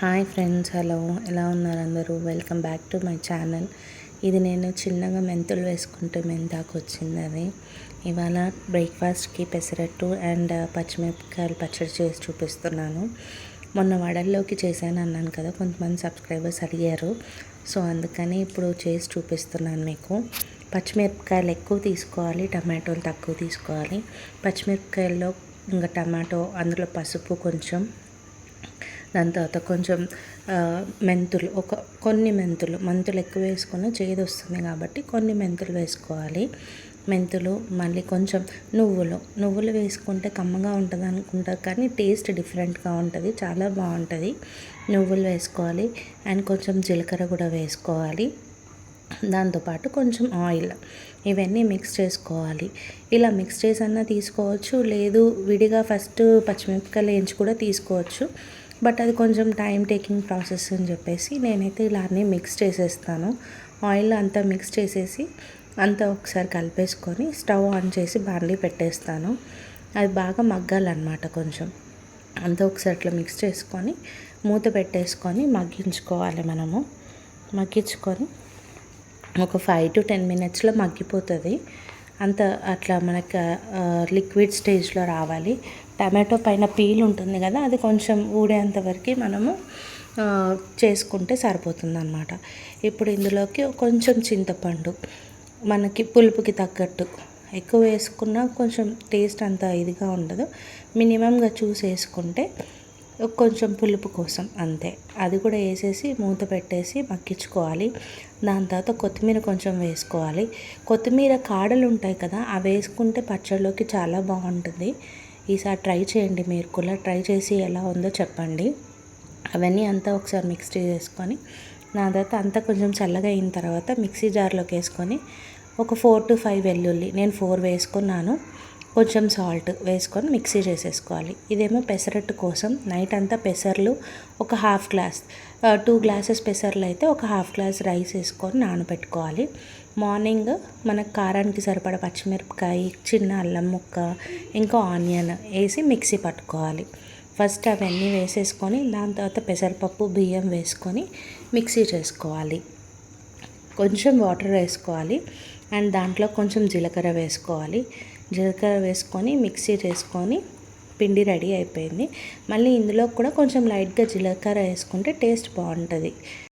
Hi friends, hello. ఎలా ఉన్నారు అందరూ? Welcome back to my channel. ఇది నేను చిన్నగా మెంతులు వేసుకుంటే మెంతాకు వచ్చింది. అది ఇవాళ బ్రేక్ఫాస్ట్కి పెసరట్టు అండ్ పచ్చిమిరపకాయలు పచ్చడి చేసి చూపిస్తున్నాను. మొన్న వడల్లోకి చేశాను అన్నాను కదా, కొంతమంది సబ్స్క్రైబర్స్ అడిగారు. సో అందుకని ఇప్పుడు చేసి చూపిస్తున్నాను మీకు. పచ్చిమిరపకాయలు ఎక్కువ తీసుకోవాలి, టమాటోలు తక్కువ తీసుకోవాలి. పచ్చిమిరపకాయల్లో ఇంకా టమాటో, అందులో పసుపు కొంచెం, దాని తర్వాత కొంచెం మెంతులు, కొన్ని మెంతులు ఎక్కువ వేసుకున్న చేదు వస్తుంది కాబట్టి కొన్ని మెంతులు వేసుకోవాలి. మెంతులు, మళ్ళీ కొంచెం నువ్వులు వేసుకుంటే కమ్మగా ఉంటుంది అనుకుంటారు, కానీ టేస్ట్ డిఫరెంట్గా ఉంటుంది, చాలా బాగుంటుంది. నువ్వులు వేసుకోవాలి అండ్ కొంచెం జీలకర్ర కూడా వేసుకోవాలి. దాంతోపాటు కొంచెం ఆయిల్, ఇవన్నీ మిక్స్ చేసుకోవాలి. ఇలా మిక్స్ చేసి అన్నా తీసుకోవచ్చు, లేదు విడిగా ఫస్ట్ పచ్చిమిరపకాయలు వేయించి కూడా తీసుకోవచ్చు. బట్ అది కొంచెం టైం టేకింగ్ ప్రాసెస్ అని చెప్పేసి నేనైతే ఇలా అన్నీ మిక్స్ చేసేస్తాను. ఆయిల్ అంతా మిక్స్ చేసేసి అంతా ఒకసారి కలిపేసుకొని స్టవ్ ఆన్ చేసి బాండీ పెట్టేస్తాను. అది బాగా మగ్గాలన్నమాట. కొంచెం అంతా ఒకసారి అట్లా మిక్స్ చేసుకొని మూత పెట్టేసుకొని మగ్గించుకోవాలి. మగ్గించుకొని ఒక 5 to 10 minutesలో మగ్గిపోతుంది. అంత అట్లా మనకు లిక్విడ్ స్టేజ్లో రావాలి. టమాటో పైన పీల్ ఉంటుంది కదా, అది కొంచెం ఊడేంత వరకు మనము చేసుకుంటే సరిపోతుంది అన్నమాట. ఇప్పుడు ఇందులోకి కొంచెం చింతపండు, మనకి పులుపుకి తగ్గట్టు, ఎక్కువ వేసుకున్నా కొంచెం టేస్ట్ అంత ఇదిగా ఉండదు, మినిమంగా చూసి వేసుకుంటే కొంచెం పులుపు కోసం అంతే. అది కూడా వేసేసి మూత పెట్టేసి మగ్గించుకోవాలి. దాని తర్వాత కొత్తిమీర కొంచెం వేసుకోవాలి. కొత్తిమీర కాడలు ఉంటాయి కదా, అవి వేసుకుంటే పచ్చడిలోకి చాలా బాగుంటుంది. ఈసారి ట్రై చేయండి, మీరు కూడా ట్రై చేసి ఎలా ఉందో చెప్పండి. అవన్నీ అంతా ఒకసారి మిక్స్ చేసుకొని దాని తర్వాత అంతా కొంచెం చల్లగా అయిన తర్వాత మిక్సీ జార్లోకి వేసుకొని ఒక 4 to 5 వెల్లుల్లి, నేను 4 వేసుకున్నాను, కొంచెం సాల్ట్ వేసుకొని మిక్సీ చేసేసుకోవాలి. ఇదేమో పెసరట్టు కోసం. నైట్ అంతా పెసర్లు ఒక హాఫ్ గ్లాస్, 2 glasses పెసర్లు అయితే ఒక హాఫ్ గ్లాస్ రైస్ వేసుకొని నానబెట్టుకోవాలి. మార్నింగ్ మనకు కారానికి సరిపడా పచ్చిమిరపకాయ, చిన్న అల్లం ముక్క, ఇంకా ఆనియన్ వేసి మిక్సీ పట్టుకోవాలి. ఫస్ట్ అవన్నీ వేసేసుకొని దాని తర్వాత పెసరపప్పు, బియ్యం వేసుకొని మిక్సీ చేసుకోవాలి. కొంచెం వాటర్ వేసుకోవాలి అండ్ దాంట్లో కొంచెం జీలకర్ర వేసుకోవాలి. జీలకర్ర వేసుకొని మిక్సీ చేసుకొని పిండి రెడీ అయిపోయింది. మళ్ళీ ఇందులో కూడా కొంచెం లైట్గా జీలకర్ర వేసుకుంటే టేస్ట్ బాగుంటుంది.